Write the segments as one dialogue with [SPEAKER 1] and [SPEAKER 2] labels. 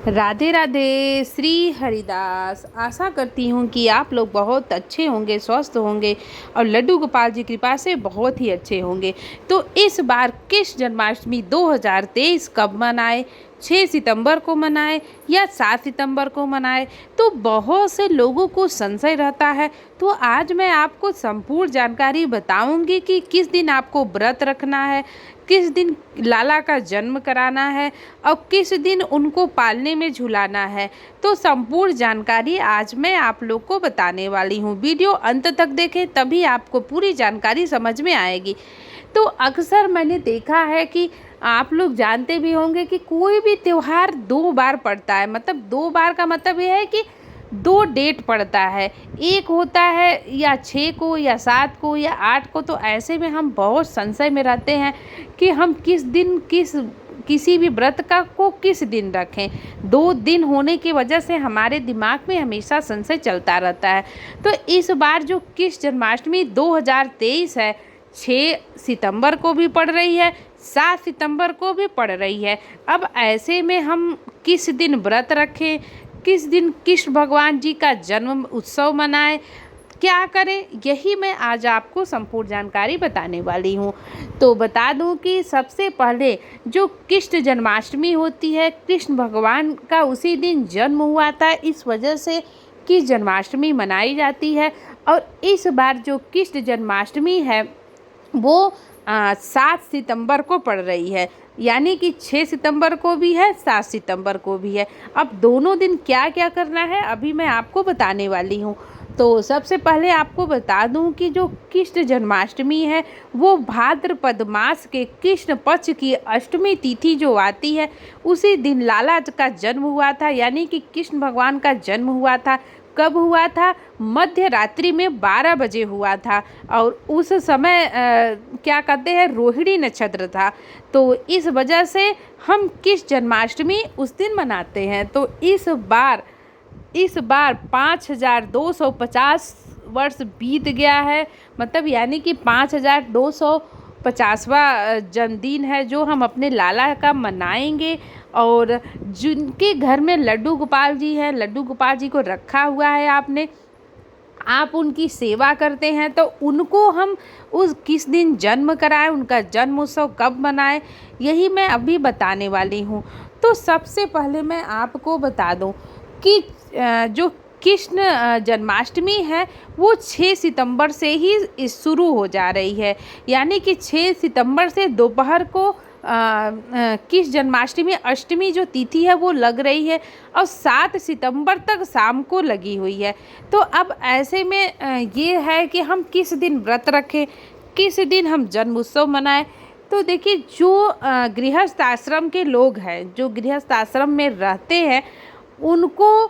[SPEAKER 1] राधे राधे। श्री हरिदास। आशा करती हूँ कि आप लोग बहुत अच्छे होंगे, स्वस्थ होंगे और लड्डू गोपाल जी की कृपा से बहुत ही अच्छे होंगे। तो इस बार कृष्ण जन्माष्टमी 2023 कब मनाए, 6 सितंबर को मनाए या 7 सितंबर को मनाए, तो बहुत से लोगों को संशय रहता है। तो आज मैं आपको संपूर्ण जानकारी बताऊंगी कि किस दिन आपको व्रत रखना है, किस दिन लाला का जन्म कराना है और किस दिन उनको पालने में झुलाना है। तो संपूर्ण जानकारी आज मैं आप लोग को बताने वाली हूँ। वीडियो अंत तक देखें तभी आपको पूरी जानकारी समझ में आएगी। तो अक्सर मैंने देखा है कि आप लोग जानते भी होंगे कि कोई भी त्यौहार 2 बार पड़ता है। मतलब 2 बार का मतलब ये है कि 2 डेट पड़ता है। एक होता है या 6 को या 7 को या 8 को। तो ऐसे में हम बहुत संशय में रहते हैं कि हम किस दिन किसी भी व्रत का को किस दिन रखें। 2 दिन होने की वजह से हमारे दिमाग में हमेशा संशय चलता रहता है। तो इस बार जो कृष्ण जन्माष्टमी 2023 है, 6 सितंबर को भी पड़ रही है, 7 सितंबर को भी पड़ रही है। अब ऐसे में हम किस दिन व्रत रखें, किस दिन कृष्ण भगवान जी का जन्म उत्सव मनाएं, क्या करें, यही मैं आज आपको संपूर्ण जानकारी बताने वाली हूँ। तो बता दूँ कि सबसे पहले जो कृष्ण जन्माष्टमी होती है, कृष्ण भगवान का उसी दिन जन्म हुआ था, इस वजह से कृष्ण जन्माष्टमी मनाई जाती है। और इस बार जो कृष्ण जन्माष्टमी है वो 7 सितंबर को पड़ रही है, यानी कि 6 सितंबर को भी है, 7 सितंबर को भी है। अब दोनों दिन क्या क्या करना है अभी मैं आपको बताने वाली हूँ। तो सबसे पहले आपको बता दूं कि जो कृष्ण जन्माष्टमी है वो भाद्रपद मास के कृष्ण पक्ष की अष्टमी तिथि जो आती है उसी दिन लाला का जन्म हुआ था, यानी कि कृष्ण भगवान का जन्म हुआ था। कब हुआ था? मध्य रात्रि में 12 बजे हुआ था और उस समय क्या कहते हैं, रोहिणी नक्षत्र था। तो इस वजह से हम कृष्ण जन्माष्टमी उस दिन मनाते हैं। तो इस बार 5250 वर्ष बीत गया है, मतलब यानी कि 5250वां जन्मदिन है जो हम अपने लाला का मनाएंगे। और जिनके घर में लड्डू गोपाल जी हैं, लड्डू गोपाल जी को रखा हुआ है आपने, आप उनकी सेवा करते हैं, तो उनको हम उस किस दिन जन्म कराएं, उनका जन्म उत्सव कब मनाएं, यही मैं अभी बताने वाली हूँ। तो सबसे पहले मैं आपको बता दूँ कि जो कृष्ण जन्माष्टमी है वो 6 सितंबर से ही शुरू हो जा रही है, यानी कि 6 सितंबर से दोपहर को कृष्ण जन्माष्टमी अष्टमी जो तिथि है वो लग रही है और 7 सितंबर तक शाम को लगी हुई है। तो अब ऐसे में ये है कि हम किस दिन व्रत रखें, किस दिन हम जन्म उत्सव मनाएं। तो देखिए, जो गृहस्थ आश्रम के लोग हैं, जो गृहस्थ आश्रम में रहते हैं, उनको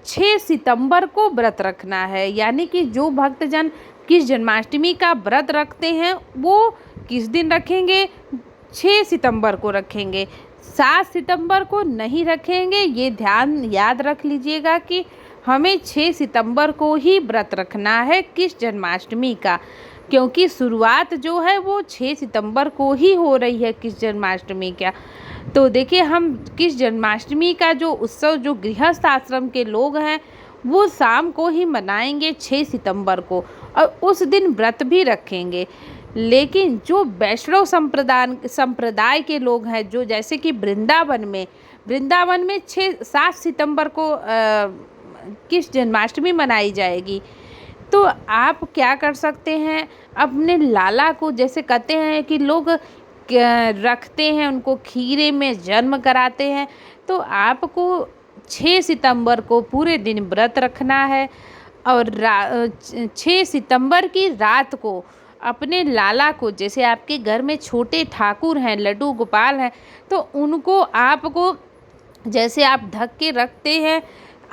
[SPEAKER 1] 6 सितंबर को व्रत रखना है, यानी कि जो भक्तजन किस जन्माष्टमी का व्रत रखते हैं वो किस दिन रखेंगे, 6 सितंबर को रखेंगे, 7 सितंबर को नहीं रखेंगे। ये ध्यान याद रख लीजिएगा कि हमें 6 सितंबर को ही व्रत रखना है कृष्ण जन्माष्टमी का, क्योंकि शुरुआत जो है वो 6 सितंबर को ही हो रही है कृष्ण जन्माष्टमी का। तो देखिए, हम कृष्ण जन्माष्टमी का जो उत्सव जो गृहस्थ आश्रम के लोग हैं वो शाम को ही मनाएंगे 6 सितंबर को, और उस दिन व्रत भी रखेंगे। लेकिन जो वैष्णव संप्रदाय के लोग हैं, जो जैसे कि वृंदावन में 7 सितंबर को कृष्ण जन्माष्टमी मनाई जाएगी। तो आप क्या कर सकते हैं, अपने लाला को, जैसे कहते हैं कि लोग रखते हैं, उनको खीरे में जन्म कराते हैं, तो आपको 6 सितंबर को पूरे दिन व्रत रखना है। और 6 सितंबर की रात को अपने लाला को, जैसे आपके घर में छोटे ठाकुर हैं, लड्डू गोपाल हैं, तो उनको आपको, जैसे आप ढक के रखते हैं,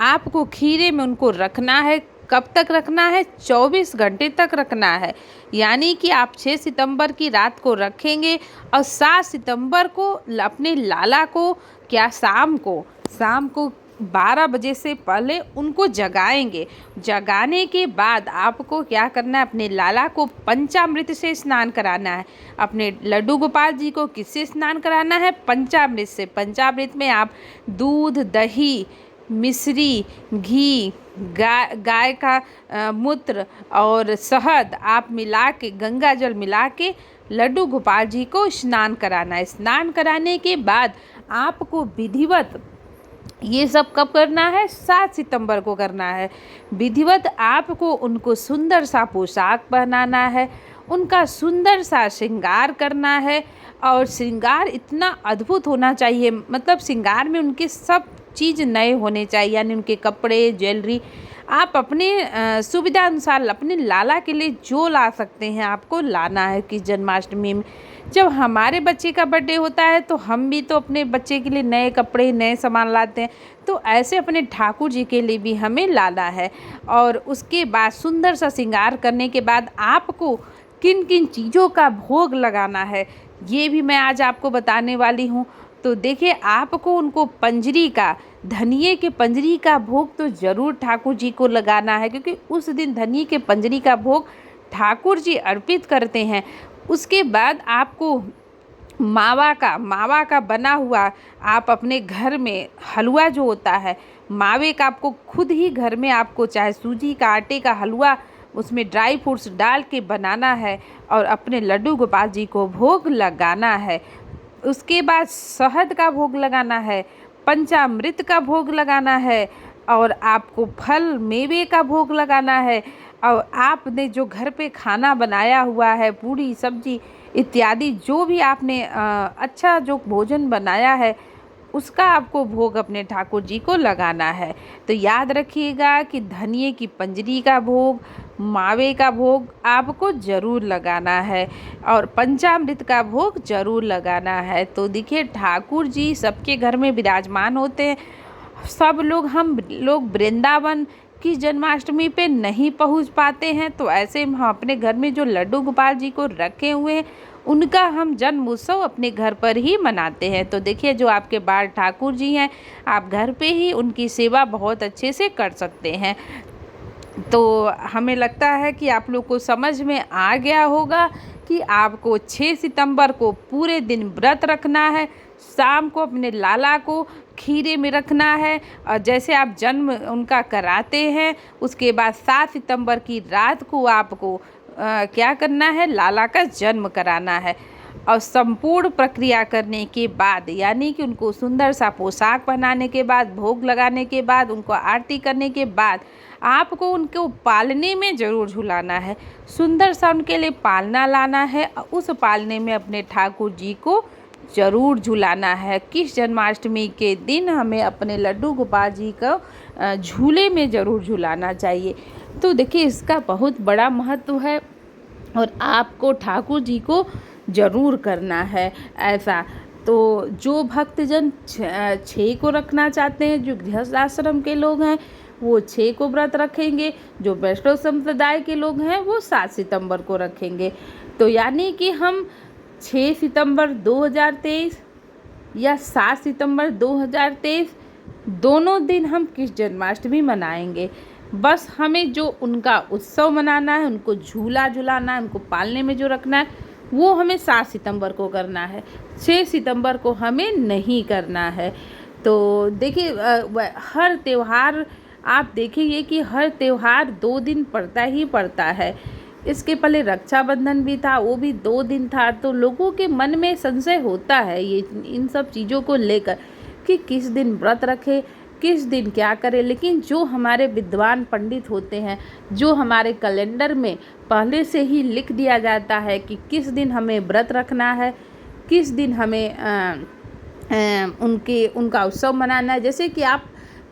[SPEAKER 1] आपको खीरे में उनको रखना है। कब तक रखना है? 24 घंटे तक रखना है, यानी कि आप 6 सितंबर की रात को रखेंगे और 7 सितंबर को अपने लाला को, क्या शाम को 12 बजे से पहले उनको जगाएंगे। जगाने के बाद आपको क्या करना है, अपने लाला को पंचामृत से स्नान कराना है। अपने लड्डू गोपाल जी को किससे स्नान कराना है? पंचामृत से। पंचामृत में आप दूध, दही, मिश्री, घी, गाय का मूत्र और शहद आप मिला के, गंगा जल मिला के लड्डू गोपाल जी को स्नान कराना है। स्नान कराने के बाद आपको विधिवत, ये सब कब करना है? 7 सितंबर को करना है। विधिवत आपको उनको सुंदर सा पोशाक पहनाना है, उनका सुंदर सा श्रृंगार करना है। और श्रृंगार इतना अद्भुत होना चाहिए, मतलब श्रृंगार में उनके सब चीज़ नए होने चाहिए, यानी उनके कपड़े, ज्वेलरी। आप अपने सुविधा अनुसार अपने लाला के लिए जो ला सकते हैं आपको लाना है। कि जन्माष्टमी में जब हमारे बच्चे का बर्थडे होता है तो हम भी तो अपने बच्चे के लिए नए कपड़े, नए सामान लाते हैं, तो ऐसे अपने ठाकुर जी के लिए भी हमें लाना है। और उसके बाद सुंदर सा श्रृंगार करने के बाद आपको किन किन चीज़ों का भोग लगाना है ये भी मैं आज आपको बताने वाली हूँ। तो देखिए, आपको उनको पंजरी का, धनिये के पंजरी का भोग तो ज़रूर ठाकुर जी को लगाना है, क्योंकि उस दिन धनिये के पंजरी का भोग ठाकुर जी अर्पित करते हैं। उसके बाद आपको मावा का बना हुआ आप अपने घर में हलवा जो होता है, मावे का आपको खुद ही घर में, आपको चाहे सूजी का, आटे का हलवा उसमें ड्राई फ्रूट्स डाल के बनाना है और अपने लड्डू गोपाल जी को भोग लगाना है। उसके बाद शहद का भोग लगाना है, पंचामृत का भोग लगाना है और आपको फल मेवे का भोग लगाना है। और आपने जो घर पे खाना बनाया हुआ है, पूड़ी सब्जी इत्यादि जो भी आपने अच्छा जो भोजन बनाया है, उसका आपको भोग अपने ठाकुर जी को लगाना है। तो याद रखिएगा कि धनिये की पंजरी का भोग, मावे का भोग आपको ज़रूर लगाना है और पंचामृत का भोग ज़रूर लगाना है। तो देखिए, ठाकुर जी सबके घर में विराजमान होते हैं। सब लोग, हम लोग वृंदावन की जन्माष्टमी पे नहीं पहुंच पाते हैं, तो ऐसे हम अपने घर में जो लड्डू गोपाल जी को रखे हुए हैं उनका हम जन्म उत्सव अपने घर पर ही मनाते हैं। तो देखिए, जो आपके बाल ठाकुर जी हैं, आप घर पे ही उनकी सेवा बहुत अच्छे से कर सकते हैं। तो हमें लगता है कि आप लोग को समझ में आ गया होगा कि आपको 6 सितंबर को पूरे दिन व्रत रखना है। शाम को अपने लाला को खीरे में रखना है और जैसे आप जन्म उनका कराते हैं, उसके बाद 7 सितंबर की रात को आपको क्या करना है, लाला का जन्म कराना है। और संपूर्ण प्रक्रिया करने के बाद, यानी कि उनको सुंदर सा पोशाक पहनाने के बाद, भोग लगाने के बाद, उनको आरती करने के बाद आपको उनको पालने में ज़रूर झुलाना है। सुंदर सा उनके लिए पालना लाना है और उस पालने में अपने ठाकुर जी को ज़रूर झुलाना है। किस जन्माष्टमी के दिन हमें अपने लड्डू गोपाल जी को झूले में ज़रूर झुलाना चाहिए। तो देखिए, इसका बहुत बड़ा महत्व है और आपको ठाकुर जी को ज़रूर करना है ऐसा। तो जो भक्तजन 6 को रखना चाहते हैं, जो गृहस्थ आश्रम के लोग हैं वो 6 को व्रत रखेंगे, जो वैष्णव संप्रदाय के लोग हैं वो 7 सितंबर को रखेंगे। तो यानी कि हम 6 सितंबर 2023 या 7 सितंबर 2023 दोनों दिन हम किस जन्माष्टमी मनाएंगे। बस हमें जो उनका उत्सव मनाना है, उनको झूला झुलाना है, उनको पालने में जो रखना है, वो हमें 7 सितंबर को करना है। 6 सितंबर को हमें नहीं करना है। तो देखिए, हर त्यौहार आप देखेंगे कि हर त्यौहार 2 दिन पड़ता ही पड़ता है। इसके पहले रक्षाबंधन भी था, वो भी 2 दिन था। तो लोगों के मन में संशय होता है ये इन सब चीज़ों को लेकर कि किस दिन व्रत रखे, किस दिन क्या करें। लेकिन जो हमारे विद्वान पंडित होते हैं, जो हमारे कैलेंडर में पहले से ही लिख दिया जाता है कि किस दिन हमें व्रत रखना है, किस दिन हमें उनका उत्सव मनाना है। जैसे कि आप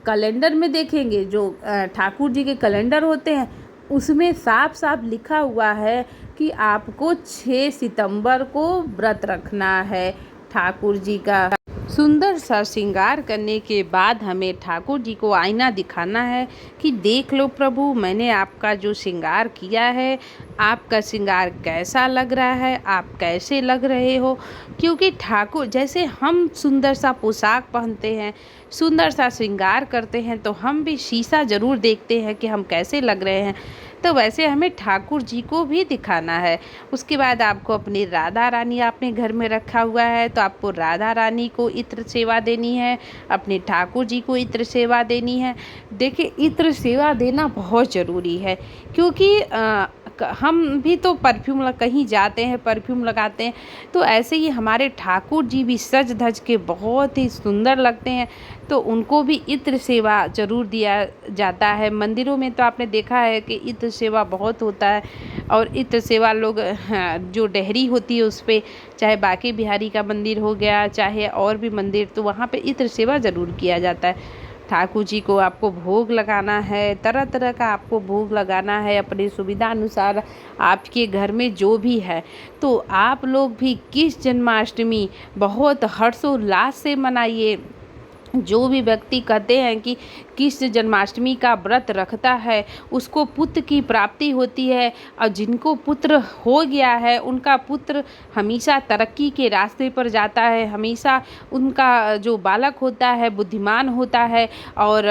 [SPEAKER 1] कैलेंडर में देखेंगे, जो ठाकुर जी के कैलेंडर होते हैं, उसमें साफ साफ लिखा हुआ है कि आपको 6 सितंबर को व्रत रखना है ठाकुर जी का। सुंदर सा श्रृंगार करने के बाद हमें ठाकुर जी को आईना दिखाना है कि देख लो प्रभु, मैंने आपका जो श्रृंगार किया है, आपका श्रृंगार कैसा लग रहा है, आप कैसे लग रहे हो। क्योंकि ठाकुर जैसे हम सुंदर सा पोशाक पहनते हैं, सुंदर सा श्रृंगार करते हैं, तो हम भी शीशा ज़रूर देखते हैं कि हम कैसे लग रहे हैं। तो वैसे हमें ठाकुर जी को भी दिखाना है। उसके बाद आपको अपनी राधा रानी आपने घर में रखा हुआ है, तो आपको राधा रानी को इत्र सेवा देनी है, अपने ठाकुर जी को इत्र सेवा देनी है। देखिए, इत्र सेवा देना बहुत ज़रूरी है, क्योंकि हम भी तो परफ्यूम कहीं जाते हैं परफ्यूम लगाते हैं, तो ऐसे ही हमारे ठाकुर जी भी सज धज के बहुत ही सुंदर लगते हैं, तो उनको भी इत्र सेवा ज़रूर दिया जाता है। मंदिरों में तो आपने देखा है कि इत्र सेवा बहुत होता है, और इत्र सेवा लोग हाँ, जो डेहरी होती है उस पर, चाहे बांके बिहारी का मंदिर हो गया, चाहे और भी मंदिर, तो वहाँ पे इत्र सेवा ज़रूर किया जाता है। ठाकुर जी को आपको भोग लगाना है, तरह तरह का आपको भोग लगाना है अपनी सुविधा अनुसार, आपके घर में जो भी है। तो आप लोग भी किस जन्माष्टमी बहुत हर्षोल्लास से मनाइए। जो भी व्यक्ति कहते हैं कि कृष्ण जन्माष्टमी का व्रत रखता है उसको पुत्र की प्राप्ति होती है, और जिनको पुत्र हो गया है उनका पुत्र हमेशा तरक्की के रास्ते पर जाता है, हमेशा उनका जो बालक होता है बुद्धिमान होता है, और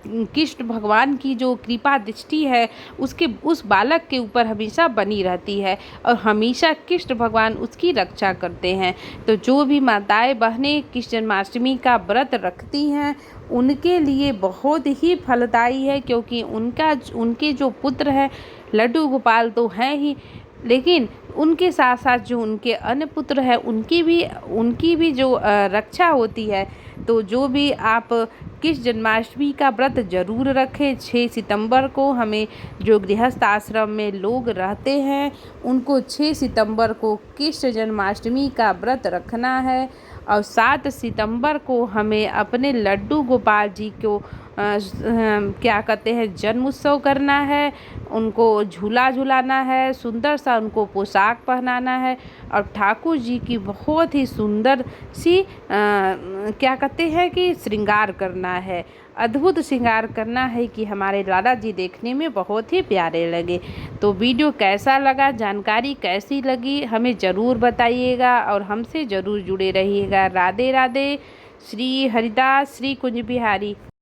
[SPEAKER 1] कृष्ण भगवान की जो कृपा दृष्टि है उसके उस बालक के ऊपर हमेशा बनी रहती है, और हमेशा कृष्ण भगवान उसकी रक्षा करते हैं। तो जो भी माताएं बहनें कृष्ण जन्माष्टमी का व्रत रखती हैं उनके लिए बहुत ही फलदायी है, क्योंकि उनके जो पुत्र हैं लड्डू गोपाल तो हैं ही, लेकिन उनके साथ साथ जो उनके अन्य पुत्र हैं उनकी भी जो रक्षा होती है। तो जो भी आप कृष्ण जन्माष्टमी का व्रत जरूर रखें। 6 सितंबर को हमें जो गृहस्थ आश्रम में लोग रहते हैं उनको 6 सितंबर को कृष्ण जन्माष्टमी का व्रत रखना है, और 7 सितंबर को हमें अपने लड्डू गोपाल जी को क्या कहते हैं जन्म उत्सव करना है, उनको झूला झुलाना है, सुंदर सा उनको पोशाक पहनाना है, और ठाकुर जी की बहुत ही सुंदर सी क्या कहते हैं कि श्रृंगार करना है, अद्भुत श्रृंगार करना है कि हमारे लाला जी देखने में बहुत ही प्यारे लगे। तो वीडियो कैसा लगा, जानकारी कैसी लगी, हमें ज़रूर बताइएगा और हमसे ज़रूर जुड़े रहिएगा। राधे राधे। श्री हरिदास, श्री कुंज बिहारी।